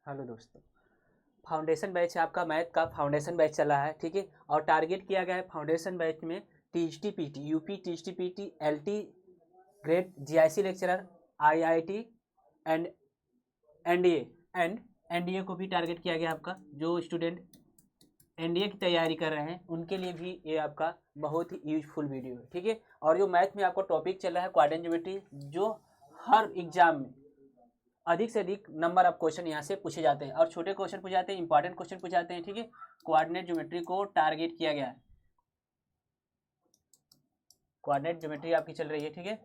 Hello दोस्तों, foundation batch है आपका, मैथ का फाउंडेशन बैच चल रहा है, ठीक है। और टारगेट किया गया है फाउंडेशन बैच में TGT PT, UP TGT PT, LT grade, GIC lecturer, IIT and NDA and NDA को भी टारगेट किया गया आपका। जो स्टूडेंट एनडीए की तैयारी कर रहे हैं उनके लिए भी ये आपका बहुत ही यूजफुल वीडियो है, ठीक है। और जो मैथ में आपको टॉपिक चल रहा है क्वाड्रेंट ज्योमेट्री, जो हर एग्जाम में अधिक से अधिक नंबर ऑफ क्वेश्चन यहाँ से पूछे जाते हैं और छोटे क्वेश्चन पूछे जाते हैं, इंपॉर्टेंट क्वेश्चन पूछे जाते हैं, ठीक है। कोऑर्डिनेट ज्योमेट्री को टारगेट किया गया है, कोऑर्डिनेट ज्योमेट्री आपकी चल रही है, ठीक है।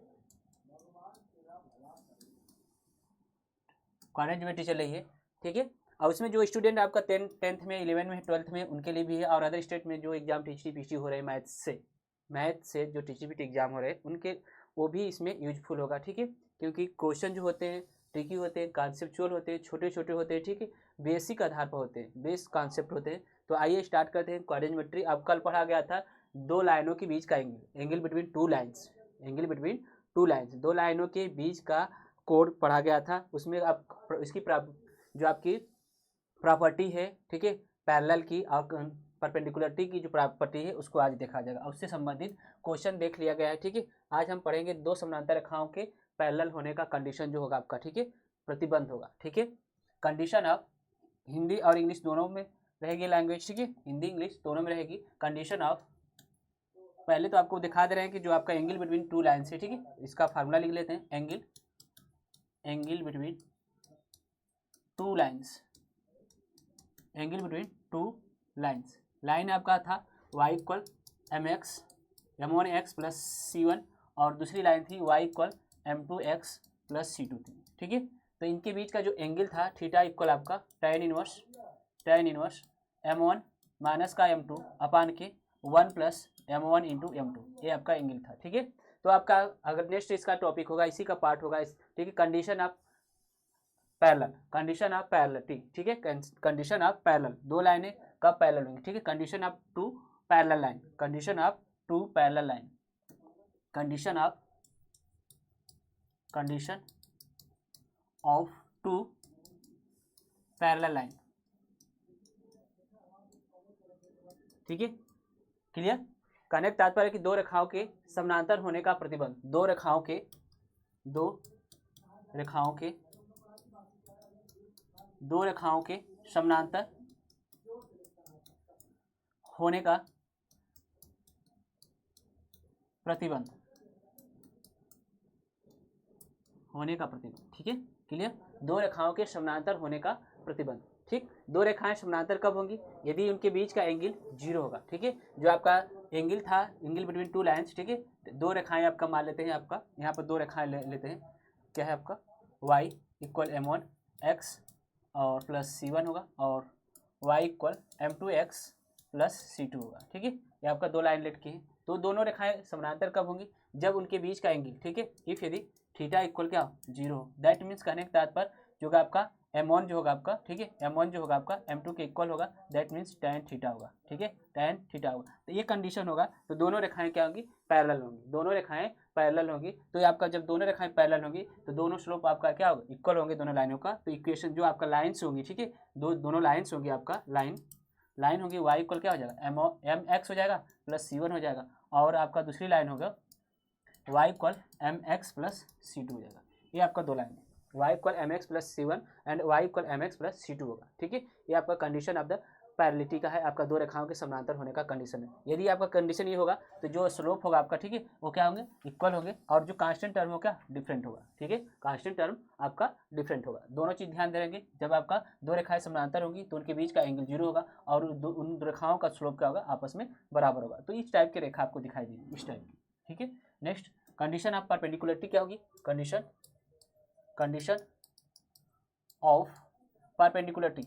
कोऑर्डिनेट ज्योमेट्री चल रही है, ठीक है। और उसमें जो स्टूडेंट आपका टेंथ में, 11 में, 12th में, उनके लिए भी है। और अदर स्टेट में जो एग्जाम टीजीटी पीटी हो रहे हैं मैथ से जो टीजीटी पीटी एग्जाम हो रहे हैं उनके, वो भी इसमें यूजफुल होगा, ठीक है। क्योंकि क्वेश्चन जो होते हैं ट्रिकी होते हैं, कॉन्सेप्चुअल होते हैं, छोटे छोटे होते हैं, ठीक है। बेसिक आधार पर होते हैं, बेस कॉन्सेप्ट होते हैं। तो आइए स्टार्ट करते हैं। कोऑर्डिनेट ज्योमेट्री अब कल पढ़ा गया था, दो लाइनों के बीच का angle between two lines, angle between two lines, दो लाइनों के बीच का कोड पढ़ा गया था। उसमें आप इसकी जो आपकी प्रॉपर्टी है, ठीक है, पैरेलल की और परपेंडिकुलरिटी की जो प्रॉपर्टी है उसको आज देखा जाएगा। उससे संबंधित क्वेश्चन देख लिया गया है, ठीक है। आज हम पढ़ेंगे दो समानांतर रेखाओं के पैरेलल होने का कंडीशन जो होगा आपका, ठीक है, प्रतिबंध होगा, ठीक है। कंडीशन ऑफ, हिंदी और इंग्लिश दोनों में रहेगी लैंग्वेज, ठीक है, हिंदी इंग्लिश दोनों में रहेगी। कंडीशन ऑफ, पहले तो आपको दिखा दे रहे हैं कि जो आपका एंगल बिटवीन टू लाइन्स है, ठीक है, इसका फार्मूला लिख लेते हैं। Angle between two lines, angle between two lines, line आपका था y equal M X M1 x plus C1 और दूसरी लाइन थी y equal M2 x plus C2 थी, ठीक है। तो इनके बीच का जो एंगल था थीटा इक्वल आपका tan इनवर्स M1 माइनस का M2 अपान के 1 प्लस M1 इंटू M2, ये आपका एंगल था, ठीक है। तो आपका अगर नेक्स्ट इसका टॉपिक होगा, इसी का पार्ट होगा, ठीक है, condition of parallel, condition of parallelity, ठीक है, कंडीशन ऑफ पैरेलल, दो लाइनें कब पैरेलल होंगी, ठीक है। Condition of two parallel line, condition of two parallel line, condition of two parallel line, ठीक है, क्लियर। कनेक्ट तात्पर्य कि दो रेखाओं के समानांतर होने का प्रतिबंध, दो रेखाओं के समानांतर होने का प्रतिबंध, ठीक है, क्लियर। दो रेखाओं के समानांतर होने का प्रतिबंध, ठीक। दो रेखाएं समानांतर कब होंगी? यदि उनके बीच का एंगल जीरो होगा, ठीक है। जो आपका एंगल था, एंगल बिटवीन टू लाइन्स, ठीक है, दो रेखाएं आपका मान लेते हैं, आपका यहाँ पर दो रेखाएं लेते हैं। क्या है आपका y इक्वल M1 x और प्लस C1 होगा और y equal M2 x plus C2 होगा, ठीक है। ये आपका दो लाइन लेट के हैं। तो दोनों रेखाएं समानांतर कब होंगी? जब उनके बीच का एंगल, ठीक है, इफ यदि थीटा इक्वल क्या हो, जीरो हो, दैट मीन्स कहने के तात्पर्य जो आपका M1 जो होगा आपका, ठीक है, M1 जो होगा आपका M2 के इक्वल होगा, दैट मीन्स tan थीटा होगा, ठीक है, tan थीटा होगा। तो ये कंडीशन होगा, तो दोनों रेखाएं क्या होंगी? पैरेलल होंगी, दोनों रेखाएं पैरेलल होंगी। तो ये आपका जब दोनों रेखाएं पैरेलल होंगी तो दोनों स्लोप आपका क्या होगा? इक्वल होंगे दोनों लाइनों का। तो इक्वेशन जो आपका लाइन्स होंगी, ठीक है, दोनों लाइन्स होंगी, आपका लाइन होगी y इक्वल क्या हो जाएगा, एम एक्स हो जाएगा प्लस C1 हो जाएगा और आपका दूसरी लाइन होगा y equal mx plus C2 हो जाएगा। ये आपका दो लाइन है, y equal mx plus C1 and y equal mx plus C2 होगा, ठीक है। ये आपका कंडीशन ऑफ द पैरेललिटी का है, आपका दो रेखाओं के समानांतर होने का कंडीशन है। यदि आपका कंडीशन ये होगा तो जो स्लोप होगा आपका, ठीक है, वो क्या होंगे? इक्वल होंगे और जो कांस्टेंट टर्म हो क्या? डिफरेंट होगा, ठीक है, कांस्टेंट टर्म आपका डिफरेंट होगा। दोनों चीज़ ध्यान देंगे, जब आपका दो रेखाएं समानांतर होंगी तो उनके बीच का एंगल जीरो होगा और उन रेखाओं का स्लोप क्या होगा? आपस में बराबर होगा। तो इस टाइप की रेखा आपको दिखाई देगी, इस टाइप की, ठीक है। नेक्स्ट कंडीशन ऑफ परपेंडिकुलरिटी क्या होगी? Condition of perpendicularity,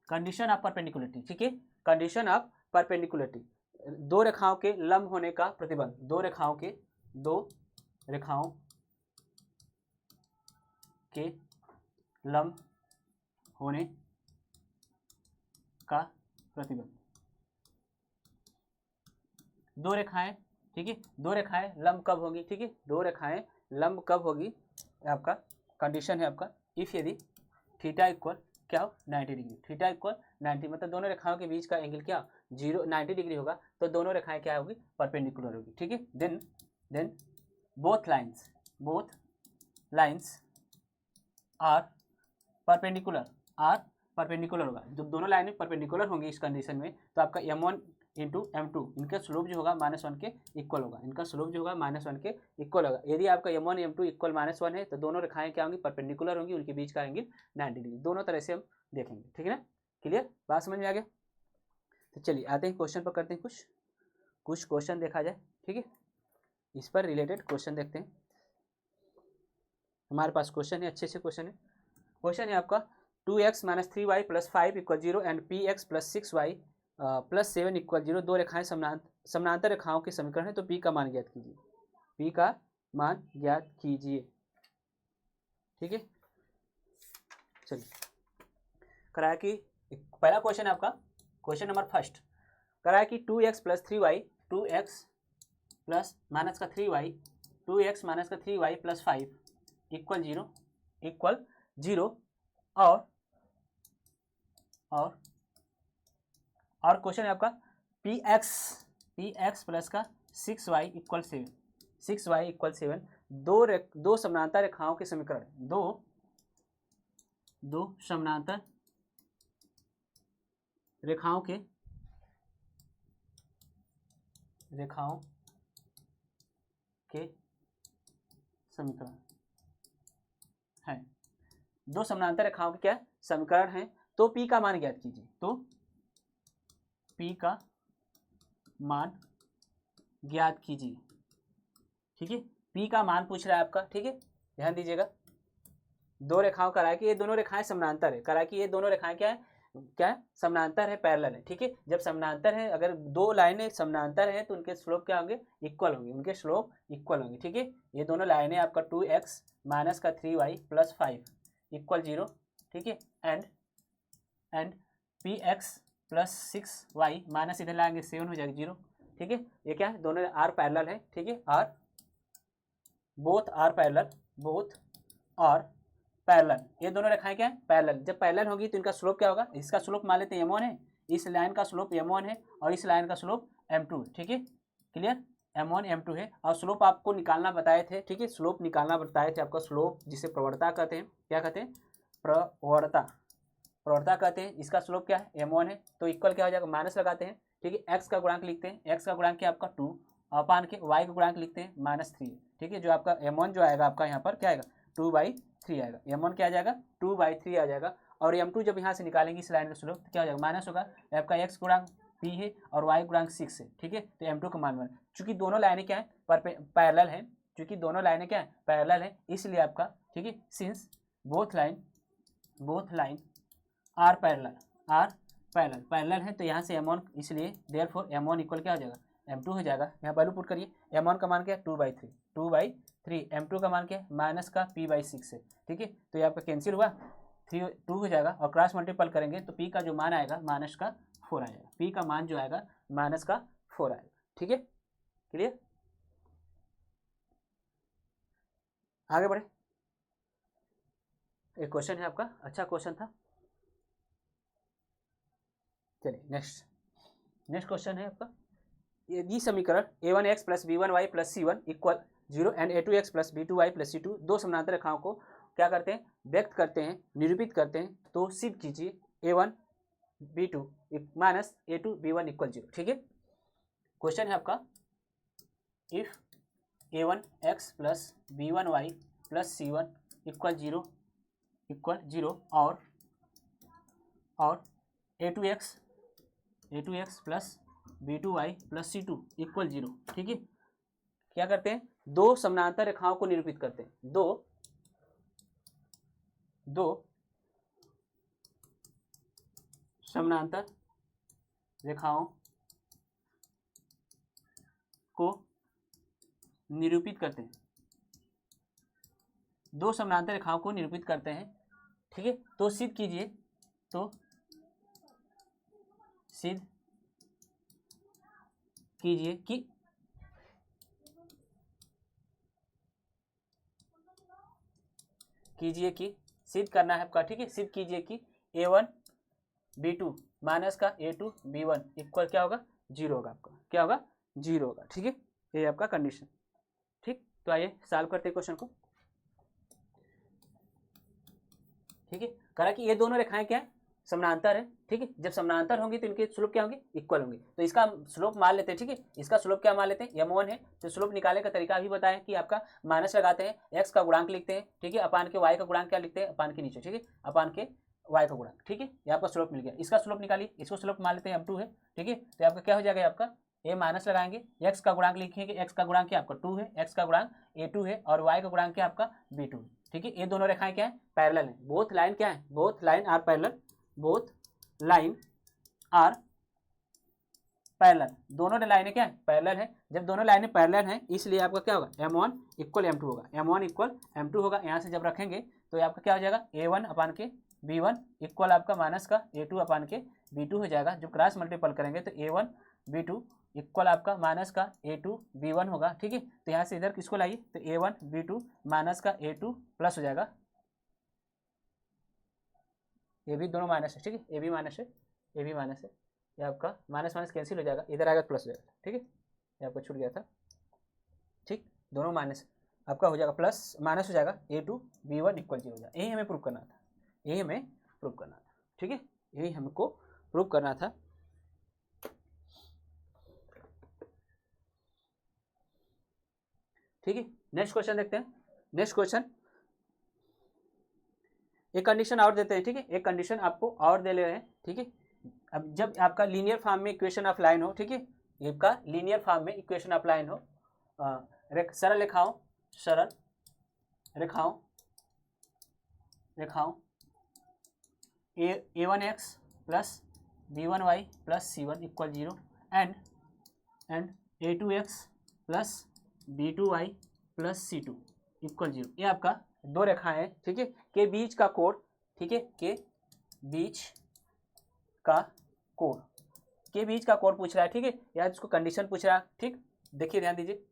condition of perpendicularity, ठीक है, कंडीशन ऑफ परपेंडिकुलरिटी, दो रेखाओं के लंब होने का प्रतिबंध, दो रेखाओं के लंब होने का प्रतिबंध। दो रेखाएं ठीक है। दो रेखाएं लंब कब होंगी, ठीक है, दो रेखाएं लंब कब होगी, आपका कंडीशन है आपका इफ यदि थीटा इक्वल क्या हो 90 डिग्री, थीटा इक्वल 90 मतलब दोनों रेखाओं के बीच का एंगल क्या 90 डिग्री होगा, तो दोनों रेखाएं क्या होगी परपेंडिकुलर होगी, ठीक है। Then both lines are perpendicular होगा। जब दोनों लाइनें परपेंडिकुलर होंगी इस कंडीशन में, तो आपका m1 इंटू m2 इनका स्लोप जो होगा -1 के इक्वल होगा, इनका स्लोप जो होगा -1 के इक्वल होगा। यदि आपका m1 m2 इक्वल -1 है तो दोनों रेखाएं क्या होंगी परपेंडिकुलर होंगी, उनके बीच का एंगल 90 डिग्री। दोनों तरह से हम देखेंगे, ठीक है ना, क्लियर, बात समझ में आ गया। तो चलिए आते हैं क्वेश्चन पर, करते हैं कुछ क्वेश्चन देखा जाए, ठीक है, इस पर रिलेटेड क्वेश्चन देखते हैं। हमारे पास क्वेश्चन है, अच्छे से क्वेश्चन है आपका 2x - 3y + 5 = 0 and px + 6y + 7 = 0। दो रेखाएं समानांतर रेखाओं के समीकरण है, तो p का मान ज्ञात कीजिए, p का मान ज्ञात कीजिए, ठीक है। चलिए कराया कि पहला क्वेश्चन है आपका, क्वेश्चन नंबर फर्स्ट कराया कि 2x + 3y 2x + -3y 2x - 3y + 5 = 0 और क्वेश्चन है आपका px प्लस का 6y = 7 दो समानांतर रेखाओं के समीकरण, दो समानांतर रेखाओं के समीकरण है, दो समानांतर रेखाओं के क्या समीकरण हैं, तो p का मान ज्ञात कीजिए, तो p का मान ज्ञात कीजिए, ठीक है। p का मान पूछ रहा है आपका, ठीक है, ध्यान दीजिएगा। दो रेखाओं का है कि ये दोनों रेखाएं समानांतर है, करा कि ये दोनों रेखाएं क्या है समानांतर है, पैरेलल है, ठीक है। जब समानांतर है, अगर दो लाइनें समानांतर है तो उनके स्लोप क्या होंगे इक्वल होंगे, ठीक है। ये दोनों लाइनें आपका 2x - 3y + 5 = 0, ठीक है, एंड px + 6y माइनस इधर लाएंगे 7 हो जाएगा 0, ठीक है। ये क्या है दोनों आर पैरेलल है, ठीक है, बोथ आर पैरेलल, ये दोनों रेखाएं क्या है पैरेलल। जब पैरेलल होगी तो इनका स्लोप क्या होगा, इसका स्लोप मान लेते हैं m1 है, इस लाइन का स्लोप m1 है और इस लाइन का स्लोप m2 है, ठीक है, क्लियर, m1 m2 है। और स्लोप आपको निकालना बताए थे, ठीक है, स्लोप निकालना बताए थे आपका, स्लोप जिसे प्रवणता कहते हैं, क्या कहते हैं प्रवणता कहते हैं। इसका स्लोप क्या है m1 है, तो इक्वल क्या हो जाएगा माइनस लगाते हैं, ठीक है। x का गुणांक लिखते हैं, x का गुणांक क्या आपका 2 अपान के y का गुणांक लिखते हैं -3, ठीक है। जो आपका m1 जो आएगा आपका यहाँ पर क्या आएगा 2/3 आएगा, m1 क्या आ जाएगा 2/3 आ जाएगा। और m2 जब यहाँ से निकालेंगे इस लाइन का स्लोप तो क्या हो जाएगा माइनस होगा, आपका x गुणांक p है और y गुणांक 6 है, ठीक है। तो m2 का मान 1, चूंकि दोनों लाइनें क्या है पैरेलल है, इसलिए आपका, ठीक है, since both line are parallel है, तो यहाँ से m1, इसलिए देयरफॉर m1 इक्वल क्या हो जाएगा m2 हो जाएगा। यहाँ वैल्यू पुट करिए, m1 का मान क्या है 2/3, m2 का मान क्या है माइनस का p/6 है, ठीक है। तो ये आपका कैंसिल हुआ, 2 हो जाएगा और क्रॉस मल्टीपल करेंगे तो p का जो मान आएगा -4 आएगा, p का मान जो आएगा -4 आएगा, ठीक है, क्लियर। आगे बढ़े, एक क्वेश्चन है आपका, अच्छा क्वेश्चन था। चलिए नेक्स्ट क्वेश्चन है आपका, यदि समीकरण a1x + b1y + c1 = 0 and a2x + b2y + c2 दो समानांतर रेखाओं को क्या करते हैं व्यक्त करते हैं, निरूपित करते हैं, तो सिद्ध कीजिए a1 b2 - a2 b1 = 0, ठीक है। क्वेश्चन है आपका इफ a1x + b1y + c1 = 0 और a2x + b2y + c2 = 0, ठीक है। क्या करते हैं दो समानांतर रेखाओं को निरूपित करते हैं, दो समानांतर रेखाओं को निरूपित करते हैं, दो समानांतर रेखाओं को निरूपित करते हैं, ठीक है। तो सिद्ध कीजिए, कि कीजिए कि सिद्ध करना है आपका, ठीक है, सिद्ध कीजिए कि A1 B2 माइनस का A2 B1 इक्वल क्या होगा, 0 होगा आपका, क्या होगा, 0 होगा, ठीक है, ये आपका कंडीशन। ठीक, तो आइए सॉल्व करते हैं क्वेश्चन को। ठीक है, करा कि ये दोनों रेखाएं क्या है, समानांतर है, ठीक है, जब समानांतर होंगी तो इनके स्लोप क्या होंगे, इक्वल होंगे, तो इसका स्लोप मान लेते हैं, ठीक है, इसका स्लोप क्या मान लेते हैं, m1 है, तो स्लोप निकालने का तरीका भी बताया कि आपका माइनस लगाते हैं, x का गुणांक लिखते हैं, ठीक है, अपान के y का गुणांक क्या लिखते हैं, अपान के नीचे, ठीक है, अपान के y का गुणांक, ठीक है, ये आपका स्लोप मिल गया, इसका स्लोप निकालिए, इसको स्लोप मान लेते हैं m2 है, ठीक है, तो आपका क्या हो जाएगा, आपका ए माइनस लगाएंगे, x का गुणांक लिखेंगे, x का गुणांक क्या आपका 2 है, x का गुणांक a2 है, और y का गुणांक क्या आपका b2 है, ठीक है, ये दोनों रेखाएं क्या है, पैरेलल है, बोथ लाइन क्या है, both line are parallel, both line are parallel, दोनों लाइनें क्या है, पैरेलल है, जब दोनों लाइनें पैरेलल हैं इसलिए आपका क्या होगा, m1 इक्वल m2 होगा, m1 इक्वल m2 होगा, यहाँ से जब रखेंगे तो आपका क्या हो जाएगा, a1 अपान के b1 इक्वल आपका माइनस का a2 अपान के b2 हो जाएगा, जब क्रॉस मल्टीपल करेंगे तो a1 b2 इक्वल आपका माइनस का a2 b1 होगा, ठीक है, तो यहाँ से इधर किसको लाइए, तो a1 b2 माइनस का a2 प्लस हो जाएगा, ये भी दोनों माइनस है, ठीक है, ये भी माइनस है, ये भी माइनस है, ये आपका माइनस माइनस कैंसिल हो जाएगा, इधर आएगा प्लस हो जाएगा, ठीक है, ये आपका छूट गया था, ठीक, दोनों माइनस आपका हो जाएगा, प्लस माइनस हो जाएगा, a2 b1 इक्वल 0 हो जाएगा, यही हमें प्रूव करना था, यही हमें प्रूव करना था, ठीक है, यही हमको प्रूव करना था। ठीक है, नेक्स्ट क्वेश्चन देखते हैं, नेक्स्ट क्वेश्चन एक कंडीशन और देते हैं, ठीक है, एक कंडीशन आपको और दे ले रहे हैं, ठीक है, अब जब आपका लीनियर फॉर्म में इक्वेशन ऑफ लाइन हो, ठीक है, आपका लीनियर फॉर्म में इक्वेशन ऑफ लाइन हो, सरल रेखाओं, सरल रेखाओं, रेखाओं a1x plus b1y plus c1 equal 0 and a2x plus b2y plus c2 equal 0, ये आपका दो रेखाएं हैं, ठीक है, के बीच का कोण, ठीक है, के बीच का कोण, के बीच का कोण पूछ रहा है, ठीक है, या इसको कंडीशन पूछ रहा है, ठीक, देखिए ध्यान दीजिए,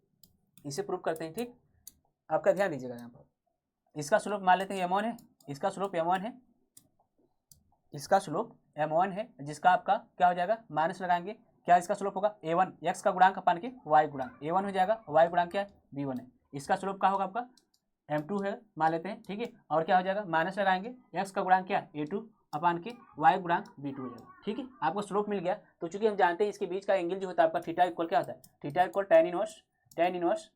इसे प्रूव करते हैं, ठीक, आपका ध्यान दीजिएगा, यहाँ पर इसका स्लोप मान लेते हैं m1 है, इसका स्लोप m1 है, इसका स्लोप m1 है, जिसका आपका क्या हो जाएगा, माइनस लगाएंगे, क्या इसका स्लोप होगा, a1 x का गुणांक अपान के y गुणांक, a1 हो जाएगा, y गुणांक क्या है, b1 है, इसका स्लोप क्या होगा आपका m2 है, मान लेते हैं, ठीक है, और क्या हो जाएगा, माइनस लगाएंगे, x का गुणांक क्या है a2 अपान के y गुणांक b2 हो जाएगा, ठीक है, आपको स्लोप मिल गया, तो चूंकि हम जानते हैं इसके बीच का एंगल जो होता है आपका थीटा इक्वल क्या होता है, theta equal tan inverse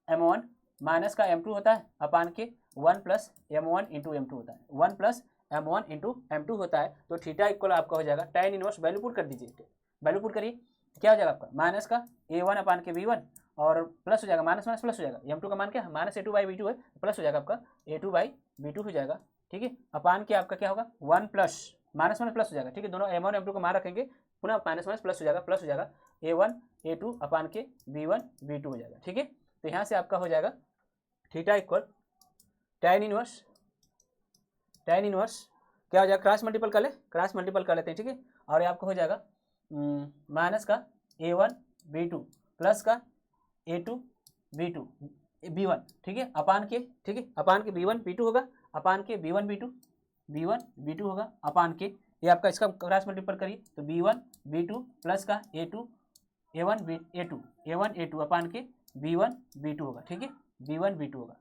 m1 minus का m2 होता है अपान के 1 प्लस m1 इंटू m2 होता है, 1 प्लस m1 इंटू m2 होता है, तो थीटा इक्वल आपका हो जाएगा tan इनवर्स, वैल्यू पुट कर दीजिए, वैल्यू पुट करिए, क्या हो जाएगा आपका माइनस का a1 अपान के b1 और प्लस हो जाएगा, माइनस माइनस प्लस हो जाएगा, m2 का मान क्या है माइनस a2 बाई b2 है, प्लस हो जाएगा आपका a2 बाई b2 हो जाएगा, ठीक है, अपान के आपका क्या होगा 1 प्लस माइनस माइनस प्लस हो जाएगा, ठीक है, दोनों m1 m2 का मान रखेंगे, पुनः माइनस माइनस प्लस हो जाएगा, प्लस हो जाएगा a1 a2 अपान के b1 b2 हो जाएगा, ठीक है, तो यहाँ से आपका हो जाएगा थीटा इक्वल tan इनवर्स क्या हो जाएगा, क्रॉस मल्टीपल कर ले, क्रॉस मल्टीपल कर लेते हैं, ठीक है, और आपको हो जाएगा माइनस का a1 b2 प्लस का a2 b2 b1, ठीक है, अपान के, ठीक है, अपान के b1 b2 होगा, अपान के b1 b2 होगा, अपान के ये आपका इसका क्रॉस मल्टीपल करिए, तो b1 b2 प्लस का a1 a2 अपान के b1 b2 होगा, ठीक है, b1 b2 होगा,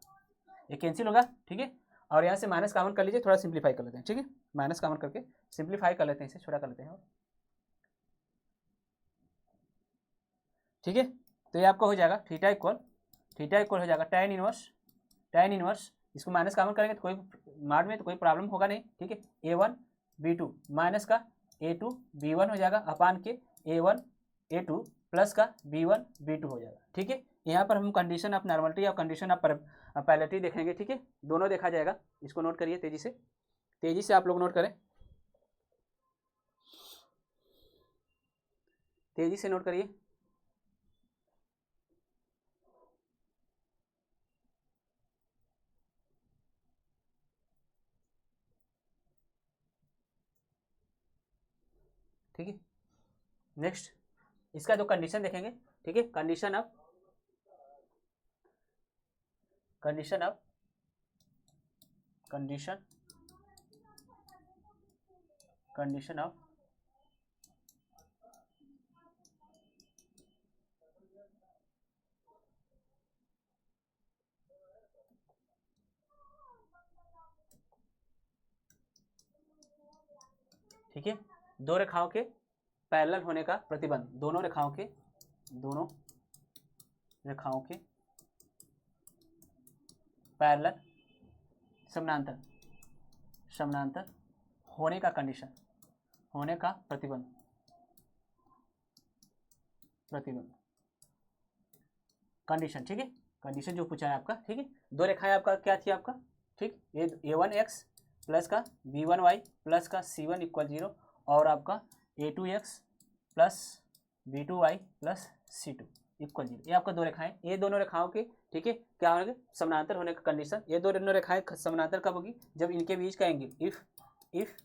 ये कैंसिल होगा, ठीक है, और यहाँ से माइनस कॉमन कर लीजिए, थोड़ा सिंप्लीफाई कर लेते हैं, ठीक है, माइनस कॉमन करके सिंप्लीफाई कर लेते हैं, इसे छोटा कर लेते हैं, ठीक है, तो ये आपका हो जाएगा थीटा इक्वल हो जाएगा tan इनवर्स, इसको माइनस कॉमन करेंगे तो कोई मार्ड में तो कोई प्रॉब्लम होगा नहीं, ठीक है, a1 b2 माइनस का a2 b1 हो जाएगा, अपान के a1 a2 प्लस का b1 b2 हो जाएगा, ठीक है, यहाँ पर हम कंडीशन ऑफ नॉर्मलिटी या कंडीशन ऑफ पैरेललिटी देखेंगे, ठीक है, दोनों देखा जाएगा, इसको नोट करिए तेजी से आप लोग नोट करें, तेजी से नोट करिए, ठीक है, नेक्स्ट इसका जो कंडीशन देखेंगे, ठीक है, कंडीशन ऑफ कंडीशन ऑफ ठीक है, दो रेखाओं के पैरेलल होने का प्रतिबंध, दोनों रेखाओं के पैरेलल समानांतर होने का कंडीशन, होने का प्रतिबंध कंडीशन। ठीक है, कंडीशन जो पूछा है आपका, ठीक है, दो रेखाएं आपका क्या थी आपका, ठीक, ये a1x प्लस का b1y प्लस का c1 इक्वल 0 और आपका a2x plus b2y plus c2 equal 0, ये आपका दो रेखाएं, ये दोनों रेखाओं के, ठीक है, क्या होंगे, समानांतर होने का कंडीशन। ये दोनों रेखाएं समानांतर कब होगी, जब इनके बीच का एंगल इफ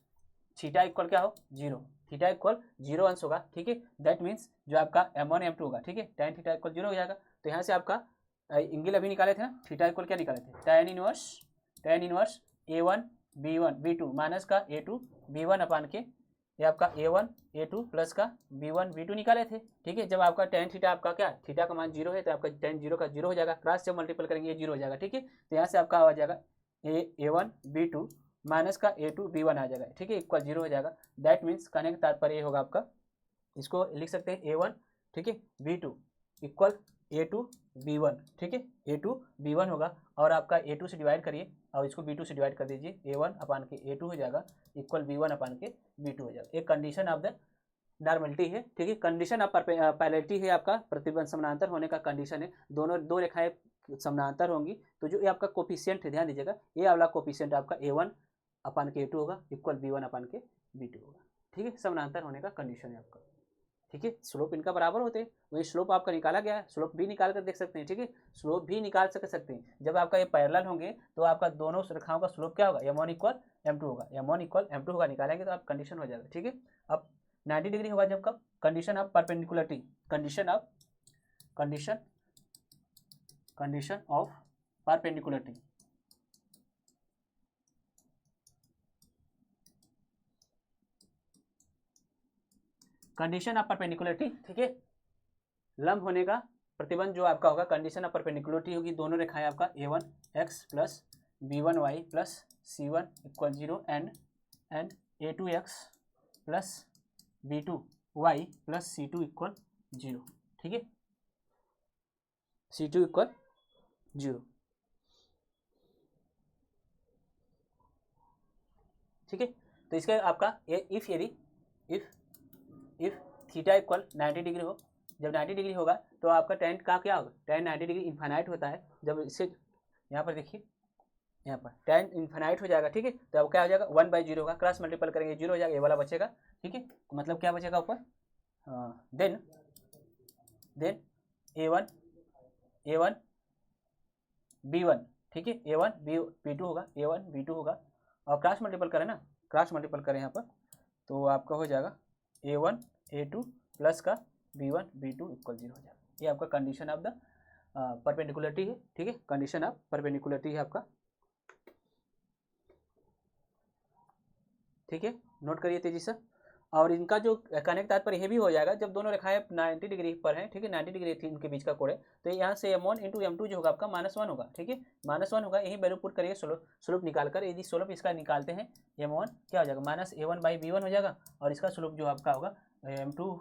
थीटा इक्वल क्या हो 0, थीटा इक्वल 0 अंश होगा, ठीक है, दैट मीन्स जो आपका m1 m2 होगा, ठीक है, tan थीटा इक्वल 0 हो जाएगा। तो यहाँ से आपका एंगल अभी निकाले थे ना, थीटा इक्वल क्या निकाले थे, tan inverse a1 b1 b2 minus का a2 b1 अपान के, ये आपका a1 a2 प्लस का b1 b2 निकाले थे, ठीक है। जब आपका tan थीटा आपका क्या, थीटा का मान 0 है तो आपका tan 0 का 0 हो जाएगा, क्रॉस जब मल्टीपल करेंगे ये 0 हो जाएगा, ठीक है। तो यहाँ से आपका आ जाएगा a1 b2 माइनस का a2 b1 आ जाएगा, ठीक है, इक्वल 0 हो जाएगा। दैट मीन्स कहने का तात्पर्य ये होगा आपका, इसको लिख सकते हैं a1, ठीक है, b2 इक्वल a2 b1, ठीक है, a2 b1 होगा और आपका a2 से डिवाइड करिए और इसको b2 से डिवाइड कर दीजिए, a1 अपान के a2 हो जाएगा इक्वल b1 अपान के b2 हो जाएगा। एक कंडीशन ऑफ द नॉर्मलिटी है, ठीक है, कंडीशन ऑफ पैरेललिटी है आपका, प्रतिबंध समानांतर होने का कंडीशन है, दोनों दो रेखाएं समानांतर होंगी तो जो ये आपका कोफिशिएंट है, ध्यान दीजिएगा, ये वाला कोफिशिएंट आपका a1 अपान के a2 होगा इक्वल b1 अपान के b2 होगा, ठीक है, समानांतर होने का कंडीशन है आपका, ठीक है। स्लोप इनका बराबर होते हैं, वही स्लोप आपका निकाला गया है, स्लोप भी निकाल कर देख सकते हैं, ठीक है, स्लोप भी निकाल सकते हैं। जब आपका ये पैरेलल होंगे तो आपका दोनों रेखाओं का स्लोप क्या होगा, m1 इक्वल m2 होगा, m1 इक्वल m2 होगा, निकालेंगे तो आप कंडीशन हो जाएगा, ठीक है। अब 90 डिग्री होगा जब कब, condition of perpendicularity, condition of perpendicularity, condition of perpendicularity, ठीक है, लंब होने का प्रतिबंध जो आपका होगा, कंडीशन ऑफ परपेंडिकुलरिटी होगी, दोनों रेखाएं आपका a1x plus b1y plus c1 equal 0 and a2x plus b2y plus c2 equal 0, ठीक है, c2 इक्वल 0, ठीक है। तो इसका आपका इफ थीटा इक्वल 90 डिग्री हो, जब 90 डिग्री होगा तो आपका tan का क्या होगा, tan 90 डिग्री इन्फाइनाइट होता है, जब इससे यहाँ पर देखिए, यहाँ पर tan इन्फाइनाइट हो जाएगा, ठीक है, तो अब क्या हो जाएगा 1/0 होगा, क्रॉस मल्टीपल करेंगे 0 हो जाएगा, ये वाला बचेगा, ठीक है, मतलब क्या बचेगा ऊपर, देन a1 b1, ठीक है, a1 b2 होगा, a1 b2 होगा और क्रॉस मल्टीपल करें ना, क्रॉस मल्टीपल करें यहाँ पर तो आपका हो जाएगा a1 a2 प्लस का b1 b2 इक्वल 0 हो जाएगा। ये आपका कंडीशन ऑफ द परपेंडिकुलरिटी है, ठीक है, कंडीशन ऑफ परपेंडिकुलरिटी है आपका, ठीक है, नोट करिए तेजी से। और इनका जो कहने का तात्पर्य यह भी हो जाएगा, जब दोनों रेखाएं 90 डिग्री पर हैं, ठीक है, 90 डिग्री थी इनके बीच का कोण है, तो यहाँ से m1 इंटू m2 जो होगा आपका -1 होगा, ठीक है, -1 होगा, यही वैल्यू पुट करिए, स्लोप निकालकर, यदि स्लोप इसका निकालते हैं m1 क्या हो जाएगा -a1/b1 हो जाएगा और इसका स्लोप जो आपका होगा m2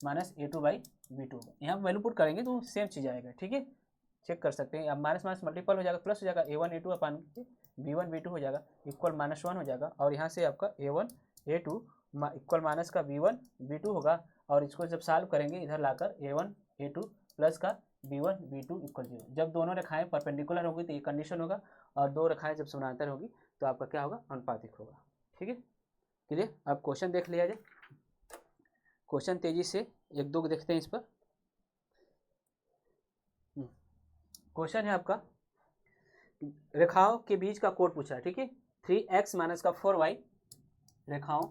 -a2/b2 होगा, यहाँ वैल्यू पुट करेंगे तो सेम चीज़ आएगा, ठीक है, चेक कर सकते हैं। अब माइनस माइनस मल्टीपल हो जाएगा, प्लस हो जाएगा a1 a2 अपान b1 b2 हो जाएगा इक्वल -1 हो जाएगा और यहाँ से आपका a1 a2 इक्वल माइनस का b1 b2 होगा और इसको जब सॉल्व करेंगे इधर लाकर a1 a2 प्लस का b1 b2 इक्वल 0, जब दोनों रेखाएं परपेंडिकुलर होगी तो ये कंडीशन होगा और दो रेखाएं जब समानांतर होगी तो आपका क्या होगा, अनुपातिक होगा, ठीक है, क्लियर। अब क्वेश्चन देख लिया जाए, क्वेश्चन तेजी से एक दो देखते हैं इस पर। क्वेश्चन है आपका, रेखाओं के बीच का कोण पूछा है, ठीक है, 3x माइनस का 4y रेखाओं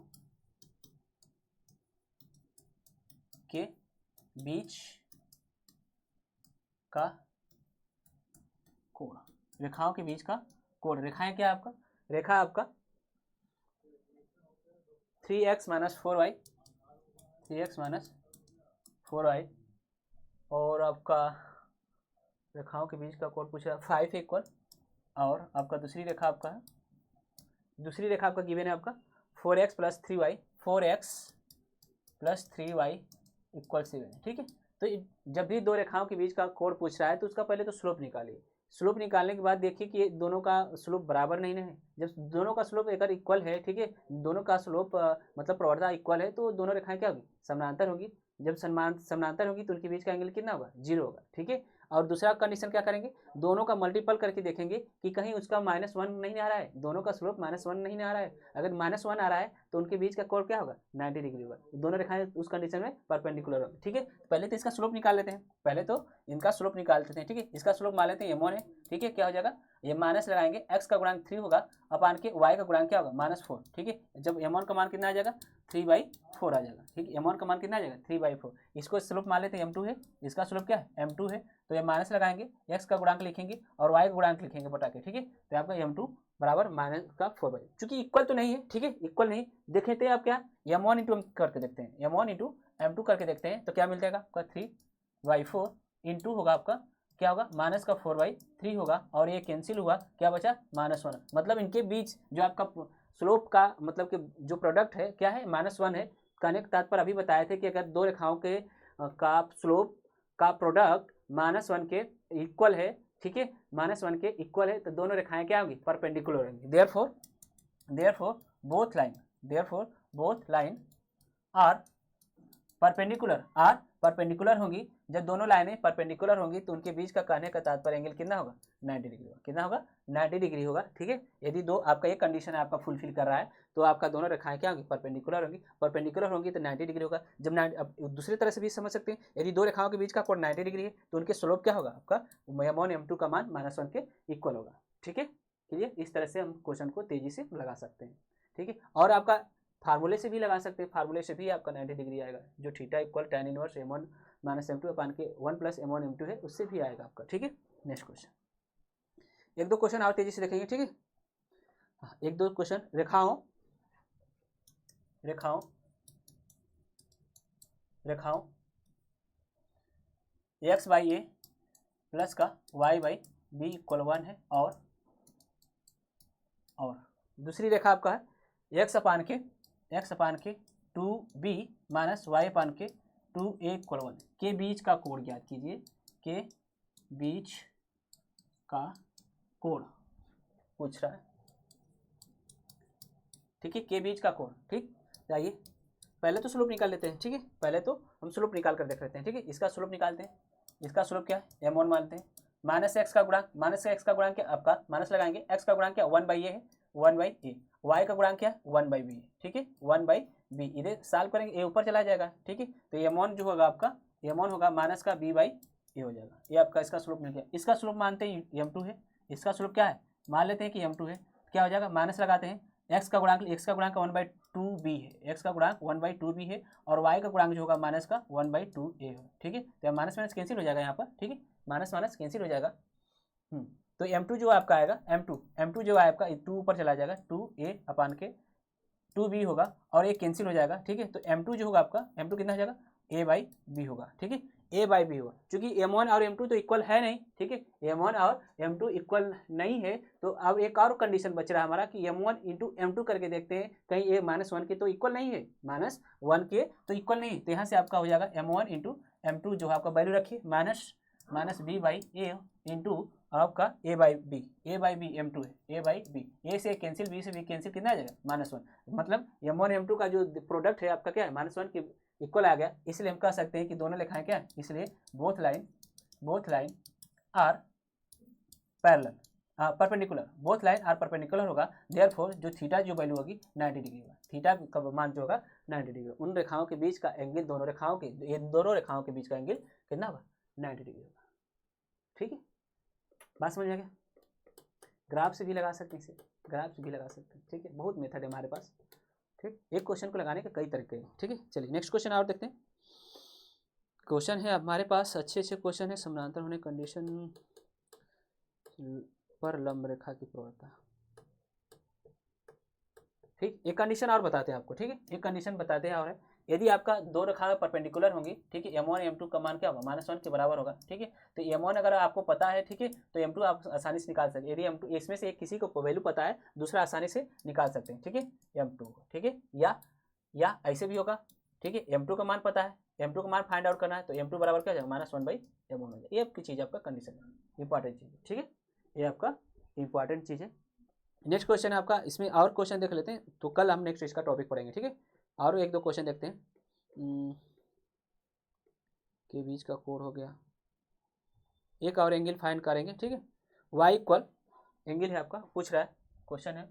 के बीच का कोण, रेखाओं के बीच का कोण, रेखाएं क्या है आपका रेखा आपका 3x minus 4y, 3x minus 4y, और आपका रेखाओं के बीच का कोण पूछ रहा है 5 इक्वल, और आपका दूसरी रेखा आपका है, दूसरी रेखा आपका गिवन है आपका 4x plus 3y, 4x plus 3y equal 7, ठीक है। तो जब भी दो रेखाओं के बीच का कोण पूछ रहा है तो उसका पहले तो स्लोप निकालिए। स्लोप निकालने के बाद देखिए कि दोनों का स्लोप बराबर नहीं है। जब दोनों का स्लोप अगर इक्वल है, ठीक है, दोनों का स्लोप मतलब प्रवणता इक्वल है, तो दोनों रेखाएं क्या होगी, समानांतर होगी। जब समानांतर होगी तो उनके बीच का एंगल कितना होगा, 0 होगा, ठीक है। और दूसरा कंडीशन क्या करेंगे, दोनों का मल्टीपल करके देखेंगे कि कहीं उसका -1 नहीं आ रहा है, दोनों का स्लोप -1 नहीं आ रहा है। अगर -1 आ रहा है तो उनके बीच का कोण क्या होगा, 90 डिग्री होगा। दोनों रेखाएं उस कंडीशन में परपेंडिकुलर होगी, ठीक है। पहले तो इसका स्लोप निकाल लेते हैं, पहले तो इनका स्लोप निकाल लेते हैं, ठीक है। इसका स्लोप मान लेते हैं m1 है, ठीक है। क्या हो जाएगा, ये माइनस लगाएंगे, x का गुणांक 3 होगा अपान के y का गुणांक क्या होगा, -4, ठीक है। जब m1 का मान कितना आ जाएगा, 3/4 आ जाएगा, ठीक है। m1 का मान कितना आ जाएगा, 3/4। इसको स्लोप मान लेते हैं m2 है, इसका स्लोप क्या है, m2 है। तो ये माइनस लगाएंगे, x का गुणांक लिखेंगे और y का गुणांक लिखेंगे बटा के, ठीक है। तो आपका m2 बराबर माइनस का 4, चूंकि इक्वल तो नहीं है, ठीक है, इक्वल नहीं देख लेते हैं आप, क्या m1 इंटू करके देखते हैं, m1 इंटू m2 करके देखते हैं, तो क्या मिल जाएगा आपका 3/4 इंटू होगा आपका क्या होगा, माइनस का 4/3 होगा, और ये कैंसिल हुआ, क्या बचा, -1। मतलब इनके बीच जो आपका स्लोप का मतलब कि जो प्रोडक्ट है क्या है, -1 है। कहने का तात्पर्य अभी बताए थे कि अगर दो रेखाओं के का स्लोप का प्रोडक्ट -1 के इक्वल है, ठीक है, -1 के इक्वल है, तो दोनों रेखाएं क्या होंगी, परपेंडिकुलर होंगी। Therefore both line are perpendicular होंगी। जब दोनों लाइनें परपेंडिकुलर होंगी तो उनके बीच का कहने का तात्पर्य एंगल कितना होगा, 90 डिग्री होगा। कितना होगा, 90 डिग्री होगा, ठीक है। यदि दो आपका ये कंडीशन है आपका फुलफिल कर रहा है तो आपका दोनों रेखाएं क्या होंगी, परपेंडिकुलर होंगी तो 90 डिग्री होगा। जब 90, अब दूसरी तरह से भी समझ सकते हैं, यदि दो रेखाओं के बीच का कोण 90 डिग्री है तो उनके स्लोप क्या होगा, आपका m1 m2 का मान -1 के इक्वल होगा, ठीक है। क्लियर, इस तरह से हम क्वेश्चन को तेजी से लगा सकते हैं, ठीक है। और आपका फार्मूले से भी लगा सकते हैं, फार्मूले से भी आपका 90 डिग्री आएगा, जो theta equal tan inverse m1 minus m2 अपान के 1 प्लस m1 m2 है, उससे भी आएगा आपका, ठीक है। नेक्स्ट क्वेश्चन, एक दो क्वेश्चन और तेजी से देखेंगे, ठीक है। एक दो क्वेश्चन, रेखाओं x बाई ए प्लस का y बाई बी इक्वल 1 है, और दूसरी रेखा आपका है x अपान के 2b माइनस y अपान के 2a इक्वल 1 के बीच का कोण ज्ञात कीजिए, के बीच का कोण पूछ रहा है, ठीक है, के बीच का कोण, ठीक। जाइए पहले तो स्लोप निकाल लेते हैं, ठीक है, पहले तो हम स्लोप निकाल कर देख लेते हैं, ठीक है। इसका स्लोप निकालते हैं, इसका स्लोप क्या है, m1 मानते हैं, माइनस एक्स का गुणांक क्या आपका, माइनस लगाएंगे, x का गुणांक क्या 1/a है, 1/a, y का गुणांक क्या 1/b है, ठीक है, 1/b। इधर सॉल्व करेंगे, a ऊपर चला जाएगा, ठीक है। तो m1 जो होगा आपका, m1 होगा माइनस का b/a हो जाएगा। ये आपका इसका स्लोप मिल गया। इसका स्लोप मानते हैं m2 है, इसका स्लोप क्या है, मान लेते हैं कि m2 है, क्या हो जाएगा, माइनस लगाते हैं, x का गुणांक 1/2b है, x का गुणांक 1/2b है, और y का गुणांक जो होगा माइनस का 1/2a होगा, ठीक है। तो माइनस माइनस कैंसिल हो जाएगा यहाँ पर, ठीक है, माइनस माइनस कैंसिल हो जाएगा। तो m2 जो आपका आएगा, m2 जो है आपका 2 ऊपर चला जाएगा, 2a अपान के 2b होगा, और ये कैंसिल हो जाएगा, ठीक है। तो m2 जो होगा आपका, m2 कितना हो जाएगा, a/b होगा, ठीक है, a/b होगा। चूंकि m1 और m2 तो इक्वल है नहीं, ठीक है, m1 और m2 इक्वल नहीं है, तो अब एक और कंडीशन बच रहा है हमारा कि m1 इंटू m2 करके देखते हैं, कहीं ये -1 के तो इक्वल नहीं है, -1 के तो इक्वल नहीं है। तो यहाँ से आपका हो जाएगा m1 इंटू m2 जो आपका वैल्यू रखिए माइनस b/a इंटू आपका a/b m2 है, a/b, a से कैंसिल, b से b कैंसिल, कितना आ जाएगा, -1। मतलब m1 m2 का जो प्रोडक्ट है आपका क्या है, -1 के इक्वल आ गया। इसलिए हम कह सकते हैं कि दोनों लेखाएं क्या है, इसलिए both line are parallel, perpendicular होगा। देयरफॉर जो थीटा जो वैल्यू होगी 90 डिग्री होगा, थीटा का मान जो होगा 90 डिग्री। उन रेखाओं के बीच का एंगल, दोनों रेखाओं के बीच का एंगल कितना होगा, 90 डिग्री होगा, ठीक है। बात समझ आ गया। ग्राफ से भी लगा सकते हैं, ठीक है, बहुत मेथड है हमारे पास, ठीक। एक क्वेश्चन को लगाने के कई तरीके हैं, ठीक है। चलिए नेक्स्ट क्वेश्चन और देखते हैं। क्वेश्चन है हमारे पास, अच्छे क्वेश्चन है, समानांतर होने कंडीशन पर लंब रेखा की प्रवणता। ठीक, एक कंडीशन और बताते हैं आपको, ठीक है, एक कंडीशन बताते हैं और है, यदि आपका दो रेखाएं परपेंडिकुलर होंगी, ठीक है, m1 m2 का मान क्या होगा, -1 के बराबर होगा, ठीक है, तो m1 अगर आपको पता है, ठीक है, तो m2 आप आसानी से निकाल सकते हैं, यदि m2 इसमें से एक किसी को वैल्यू पता है, दूसरा आसानी से निकाल सकते हैं, ठीक है, m2 को, ठीक है, या ऐसे भी होगा, ठीक है, m2 का मान पता है, m2 का मान फाइंड आउट करना है, तो m2 बराबर क्या हो जाएगा, -1/m1 हो जाएगा, ये आपकी चीज़, आपका कंडीशन है, इंपॉर्टेंट चीज़ है, ठीक है, ये आपका इंपॉर्टेंट चीज़ है। नेक्स्ट क्वेश्चन है आपका, इसमें और क्वेश्चन देख लेते हैं, तो कल हम नेक्स्ट इसका टॉपिक पढ़ेंगे, ठीक है, और एक दो क्वेश्चन देखते हैं। के बीच का कोड हो गया, एक और एंगल फाइंड करेंगे, ठीक है, y इक्वल एंगल है आपका, पूछ रहा है, क्वेश्चन है,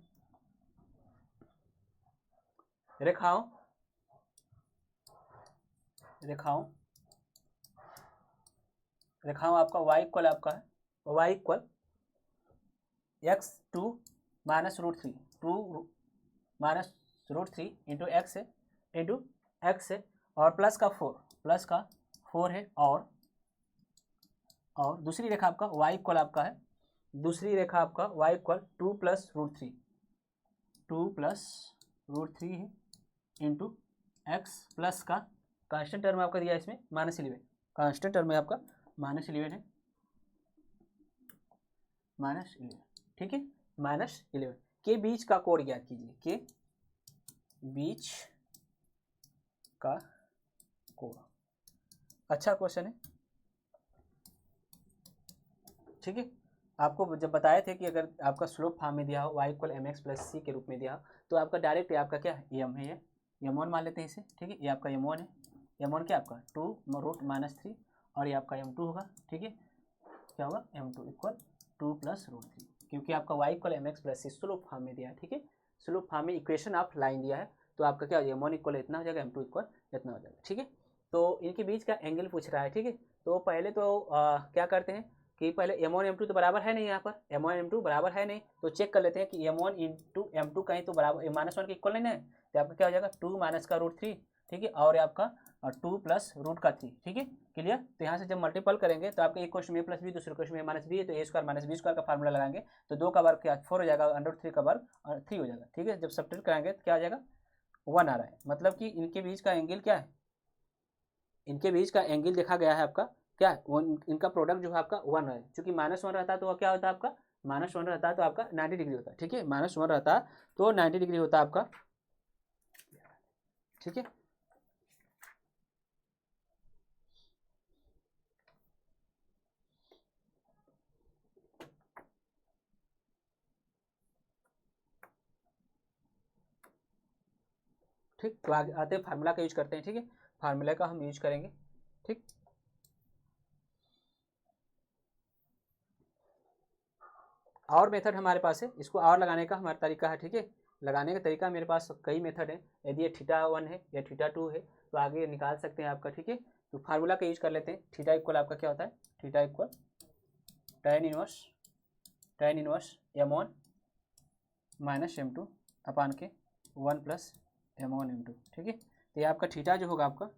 रेखाओं आपका y इक्वल आपका है, y equal x2 -√3 2 -√3 into x है, इंटू एक्स है, और प्लस का 4 है, और दूसरी रेखा आपका y इक्वल आपका है, दूसरी रेखा आपका y इक्वल 2 + √3 है, इंटू एक्स प्लस का कांस्टेंट टर्म आपका दिया है इसमें -11, कांस्टेंट टर्म में आपका -11 है, -11, ठीक है, -11 के बीच का कोण ज्ञात कीजिए, के बीच का कोण, अच्छा क्वेश्चन है, ठीक है, आपको जब बताए थे कि अगर आपका स्लोप फॉर्म में दिया हो y इक्वल mx + c के रूप में दिया हो, तो आपका डायरेक्ट आपका क्या है, m है, ये m1 मान लेते हैं इसे, ठीक है, ये आपका m1 है, m1 क्या आपका 2√-3, और ये आपका m2 होगा, ठीक है, क्या होगा, m2 इक्वल 2 + √3, क्योंकि आपका y equal mx + c slope form में दिया है, ठीक है, स्लोप फॉर्म में इक्वेशन ऑफ लाइन दिया है, तो आपका क्या हो जाएगा, m1 इक्वल इतना हो जाएगा, m2 इक्वल इतना हो जाएगा, ठीक है, तो इनके बीच का एंगल पूछ रहा है, ठीक है, तो पहले तो क्या करते हैं कि पहले m1 m2 तो बराबर है नहीं, यहाँ पर m1 m2 बराबर है नहीं, तो चेक कर लेते हैं कि m1 इंटू m2 कहीं तो बराबर -1 के इक्वल नहीं है, तो आपका क्या हो जाएगा 2 - का √3, ठीक है, और आपका 2 + √3, ठीक है, क्लियर, तो यहाँ से जब मल्टीपल करेंगे तो आपका एक क्वेश्चन में +b, दूसरे क्वेश्चन में -b है, तो a² - b² का फार्मूला लगाएंगे, तो 2 का वर्ग क्या 4 हो जाएगा, √3 का वर्ग 3 हो जाएगा, ठीक है, जब सब्ट्रैक्ट कराएंगे तो क्या आ जाएगा 1 आ रहा है, मतलब कि इनके बीच का एंगल क्या है, इनके बीच का एंगल देखा गया है आपका क्या है, इनका प्रोडक्ट जो है आपका 1 है, चूंकि -1 रहता है तो क्या होता है आपका, -1 रहता है तो आपका 90 डिग्री होता है, ठीक है, -1 रहता है तो 90 डिग्री होता है आपका, ठीक है, ठीक, तो आगे आते हैं फार्मूला का यूज करते हैं, ठीक है, फार्मूला का हम यूज करेंगे, ठीक, और मेथड हमारे पास है, इसको और लगाने का हमारा तरीका है, ठीक है, लगाने का तरीका मेरे पास कई मेथड है, यदि ये θ1 है या θ2 है तो आगे निकाल सकते हैं आपका, ठीक है, तो फार्मूला का यूज कर लेते हैं, थीटा इक्वल आपका क्या होता है, theta equal tan inverse m1 - m2 अपान के 1 + m1 m2, ठीक है, तो ये आपका थीटा जो होगा आपका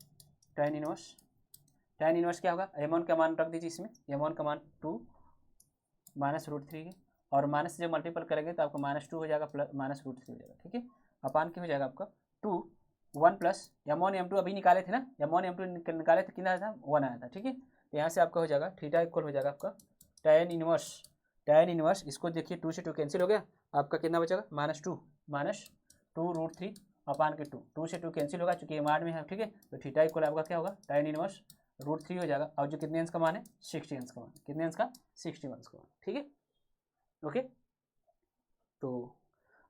tan इनवर्स क्या होगा, m1 का मान रख दीजिए इसमें, m1 का मान 2 -√3 है, और माइनस से जब मल्टीपल करेंगे तो आपका -2 हो जाएगा, प्लस -√3 हो जाएगा, ठीक है, अपान के हो जाएगा आपका 2 1 + m1 m2 अभी निकाले थे ना, m1 m2 निकाले थे, कितना आया था 1 आया था, ठीक है, तो यहाँ से आपका हो जाएगा थीटा इक्वल हो जाएगा आपका tan इनवर्स, इसको देखिए 2 से 2 कैंसिल हो गया, आपका कितना बचेगा -2 √3 अपान के 2 से 2 कैंसिल होगा, चूंकि मार्ड में है, ठीक है, तो थीटा इक्वल आपका क्या होगा tan इनवर्स √3 हो जाएगा, और जो कितने अंश का मान है 60 अंश का मान, कितने अंश का 60 अंश का मान, ठीक है, ओके, तो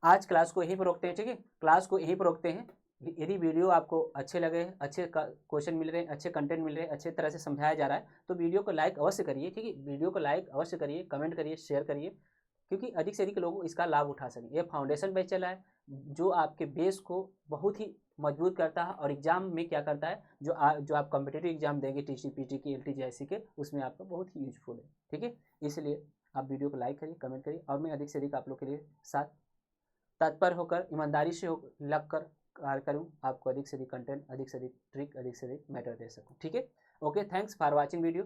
आज क्लास को यहीं पर रोकते हैं, ठीक है, क्लास को यहीं पर रोकते हैं, यदि वीडियो आपको अच्छे लगे, अच्छे क्वेश्चन मिल रहे हैं, अच्छे कंटेंट मिल रहे हैं, अच्छे तरह से समझाया जा रहा है, तो वीडियो को लाइक अवश्य करिए, ठीक है, वीडियो को लाइक अवश्य करिए, कमेंट करिए, शेयर करिए, क्योंकि अधिक से अधिक लोग इसका लाभ उठा सकें, यह फाउंडेशन बैच चला है जो आपके बेस को बहुत ही मजबूत करता है, और एग्जाम में क्या करता है, जो आप कॉम्पिटेटिव एग्जाम देंगे TC PT की LT JIC के, उसमें आपका बहुत ही यूजफुल है, ठीक है, इसलिए आप वीडियो को लाइक करिए, कमेंट करिए, और मैं अधिक से अधिक आप लोग के लिए साथ तत्पर होकर ईमानदारी से लग कर कार्य करूँ, आपको अधिक से अधिक कंटेंट, अधिक से अधिक ट्रिक, अधिक से अधिक मैटर दे सकूँ, ठीक है, okay, thanks for watching video.